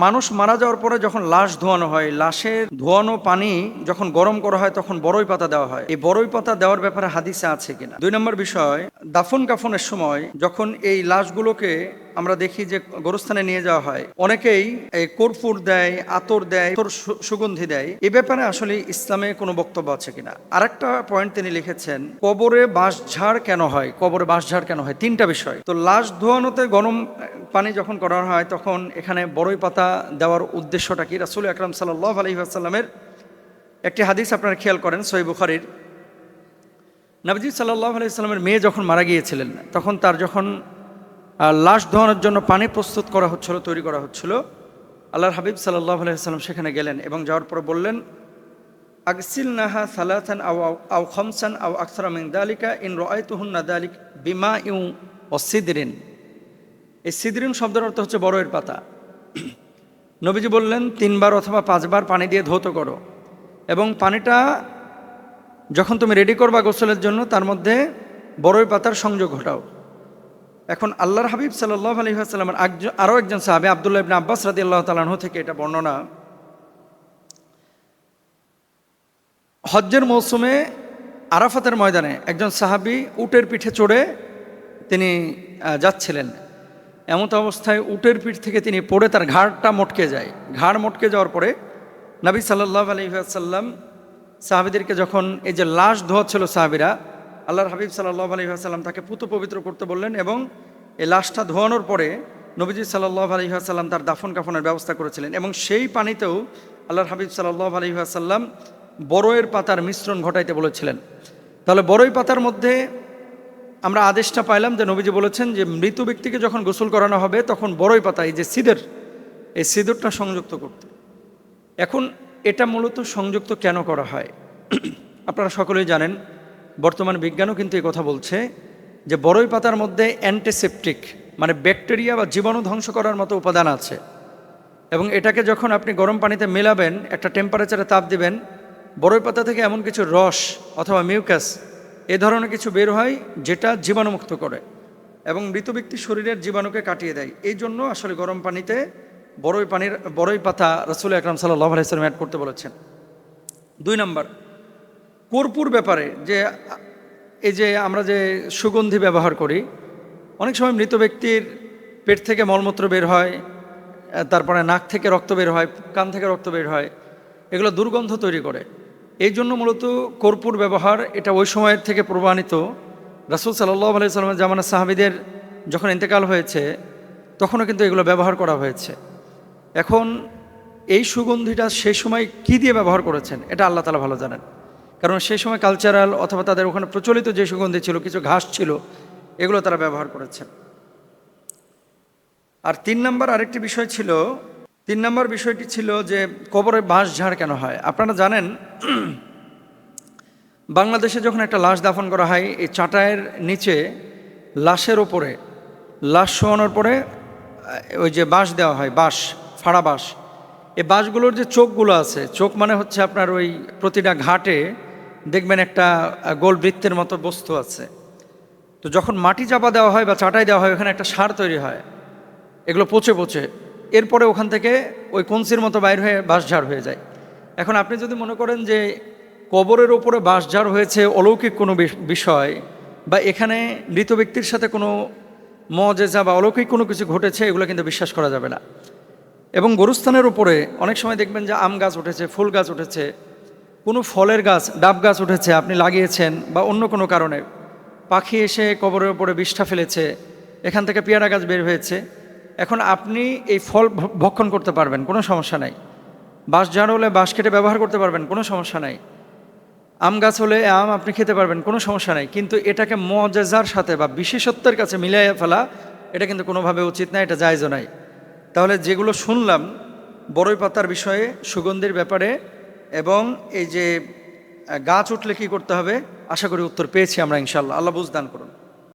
মানুষ মারা যাওয়ার পরে যখন লাশ ধোয়ানো হয়, লাশের ধোয়ানো পানি যখন গরম করা হয় তখন বড়ই পাতা দেওয়া হয়। এই বড়ই পাতা দেওয়ার ব্যাপারে হাদিসে আছে কিনা। 2 নম্বর বিষয়, দাফন কাফনের সময় যখন এই লাশগুলোকে আমরা দেখি যে গোরস্থানে নিয়ে যাওয়া হয়, অনেকেই এই কর্পূর দেয়, আতর দেয়, সুগন্ধি দেয়। এই ব্যাপারে আসলে ইসলামে কোনো বক্তব্য আছে কিনা। আরেকটা পয়েন্ট তিনি লিখেছেন, কবরে বাঁশঝাড় কেন হয়, কবরে বাঁশঝাড় কেন হয়। 3টা বিষয়। তো লাশ ধোয়ানোতে গরম পানি যখন করা হয় তখন এখানে বড়ই পাতা দেওয়ার উদ্দেশ্যটা কি। রাসূল আকরাম সাল্লাল্লাহু আলাইহি ওয়াসাল্লামের একটি হাদিস আপনারা খেয়াল করেন, সহিহ বুখারীর। নবীজি সাল্লাল্লাহু আলাইহি ওয়াসাল্লামের মেয়ে যখন মারা গিয়েছিলেন তখন তার যখন লাশ ধোয়ানোর জন্য পানি প্রস্তুত করা হচ্ছিল, তৈরি করা হচ্ছিল, আল্লাহর হাবিব সাল্লাল্লাহু আলাইহি ওয়াসাল্লাম সেখানে গেলেন এবং যাওয়ার পরে বললেন, আগসিলনাহা সালাসান আও খামসান আও আকসারা মিন যালিকা ইন রাআইতুহুন্না যালিক বিমাইউ ওয়া সিদরিন। এই সিদরিন শব্দের অর্থ হচ্ছে বড়ইয়ের পাতা। নবীজি বললেন 3 বার অথবা 5 বার পানি দিয়ে ধৌত করো এবং পানিটা যখন তুমি রেডি করবা গোসলের জন্য তার মধ্যে বড়ই পাতার সংযোগ ঘটাও। এখন আল্লাহর হাবিব সাল্লাল্লাহু আলাইহি ওয়াসাল্লামের আরও একজন সাহাবী আব্দুল্লাহ ইবনে আব্বাস রাদিয়াল্লাহু তাআলা আনহু থেকে এটা বর্ণনা, হজ্জের মৌসুমে আরাফাতের ময়দানে একজন সাহাবী উটের পিঠে চড়ে তিনি যাচ্ছিলেন। এমত অবস্থায় উটের পিঠ থেকে তিনি পড়ে তার ঘাড়টা মটকে যায়। ঘাড় মটকে যাওয়ার পরে নবী সাল্লাল্লাহু আলাইহি ওয়াসাল্লাম সাহাবীদেরকে যখন এই যে লাশ ধোয়াচ্ছিল সাহাবীরা, আল্লাহর হাবিব সাল্লাল্লাহু আলাইহি ওয়াসাল্লাম তাকে পুত পবিত্র করতে বললেন এবং এই লাশটা ধোয়ানোর পরে নবীজি সাল্লাল্লাহু আলাইহি ওয়াসাল্লাম তার দাফন কাফনের ব্যবস্থা করেছিলেন এবং সেই পানিতেও আল্লাহর হাবিব সাল্লাল্লাহু আলাইহি ওয়াসাল্লাম বড়ইয়ের পাতার মিশ্রণ ঘটাইতে বলেছিলেন। তাহলে বড়ই পাতার মধ্যে আমরা আদেশটা পাইলাম যে নবীজি বলেছেন যে মৃত ব্যক্তিকে যখন গোসল করানো হবে তখন বড়ই পাতা, এই যে সিদর, এই সিদরটা সংযুক্ত করতে। এখন এটা মূলত সংযুক্ত কেন করা হয় আপনারা সকলেই জানেন, বর্তমান বিজ্ঞানও কিন্তু এই কথা বলছে যে বড়ই পাতার মধ্যে অ্যান্টিসেপটিক মানে ব্যাকটেরিয়া বা জীবাণু ধ্বংস করার মতো উপাদান আছে এবং এটাকে যখন আপনি গরম পানিতে মেলাবেন, একটা টেম্পারেচারে তাপ দিবেন, বড়ই পাতা থেকে এমন কিছু রস অথবা মিউকাস এ ধরনের কিছু বের হয় যেটা জীবাণুমুক্ত করে এবং মৃত ব্যক্তির শরীরের জীবাণুকে কাটিয়ে দেয়। এই জন্য আসলে গরম পানিতে বড়ই পাতা রাসূল আকরাম সাল্লাল্লাহু আলাইহি ওয়াসাল্লাম অ্যাড করতে বলেছেন। 2 নম্বর, কর্পূর ব্যাপারে যে এই যে আমরা যে সুগন্ধি ব্যবহার করি, অনেক সময় মৃত ব্যক্তির পেট থেকে মলমূত্র বের হয়, তারপরে নাক থেকে রক্ত বের হয়, কান থেকে রক্ত বের হয়, এগুলো দুর্গন্ধ তৈরি করে। এই জন্য মূলত কর্পূর ব্যবহার এটা ওই সময়ের থেকে প্রমাণিত। রাসূল সাল্লাল্লাহু আলাইহি ওয়াসাল্লামের জামানার সাহাবীদের যখন ইন্তেকাল হয়েছে তখনও কিন্তু এগুলো ব্যবহার করা হয়েছে। এখন এই সুগন্ধিটা সেই সময় কি দিয়ে ব্যবহার করেছেন এটা আল্লাহ তাআলা ভালো জানেন, কারণ সেই সময় কালচারাল অথবা তাদের ওখানে প্রচলিত যে সুগন্ধি ছিল, কিছু ঘাস ছিল, এগুলো তারা ব্যবহার করেছেন। আর 3 নম্বর আরেকটি বিষয় ছিল, 3 নম্বর বিষয়টি ছিল যে কবরে বাঁশঝাড় কেন হয়। আপনারা জানেন বাংলাদেশে যখন একটা লাশ দাফন করা হয়, এই চাটায়ের নিচে লাশের ওপরে লাশ শোয়ানোর পরে ওই যে বাঁশ দেওয়া হয়, বাঁশ, ফাড়া বাঁশ। এই বাঁশগুলোর যে চোখগুলো আছে, চোখ মানে হচ্ছে আপনার ওই প্রতিটা ঘাটে দেখবেন একটা গোল বৃত্তের মতো বস্তু আছে। তো যখন মাটি চাপা দেওয়া হয় বা চাটাই দেওয়া হয় ওখানে একটা সার তৈরি হয়, এগুলো পচে পচে এরপরে ওখান থেকে ওই কঞ্চির মতো বাইর হয়ে বাঁশঝাড় হয়ে যায়। এখন আপনি যদি মনে করেন যে কবরের ওপরে বাঁশঝাড় হয়েছে অলৌকিক কোনো বিষয় বা এখানে মৃত ব্যক্তির সাথে কোনো মুআজিজা বা অলৌকিক কোনো কিছু ঘটেছে, এগুলো কিন্তু বিশ্বাস করা যাবে না। এবং গোরস্থানের উপরে অনেক সময় দেখবেন যে আম গাছ উঠেছে, ফুল গাছ উঠেছে, কোনো ফলের গাছ, ডাব গাছ উঠেছে, আপনি লাগিয়েছেন বা অন্য কোনো কারণে পাখি এসে কবরের উপরে বিষ্ঠা ফেলেছে, এখান থেকে পেয়ারা গাছ বের হয়েছে। এখন আপনি এই ফল ভক্ষণ করতে পারবেন, কোনো সমস্যা নাই। বাঁশঝাড় হলে বাঁশ কেটে ব্যবহার করতে পারবেন, কোনো সমস্যা নাই। আম গাছ হলে আম আপনি খেতে পারবেন, কোনো সমস্যা নাই। কিন্তু এটাকে মুআজিজার সাথে বা বিশেষত্বের কাছে মিলাইয়া ফেলা এটা কিন্তু কোনোভাবে উচিত না, এটা জায়েজও নাই। তাহলে যেগুলো শুনলাম বড়ই পাতার বিষয়ে, সুগন্ধির ব্যাপারে এবং এই যে গাছ উঠলে কী করতে হবে, আশা করি উত্তর পেয়েছি আমরা ইনশাআল্লাহ। আল্লাহ বুঝদান করুন।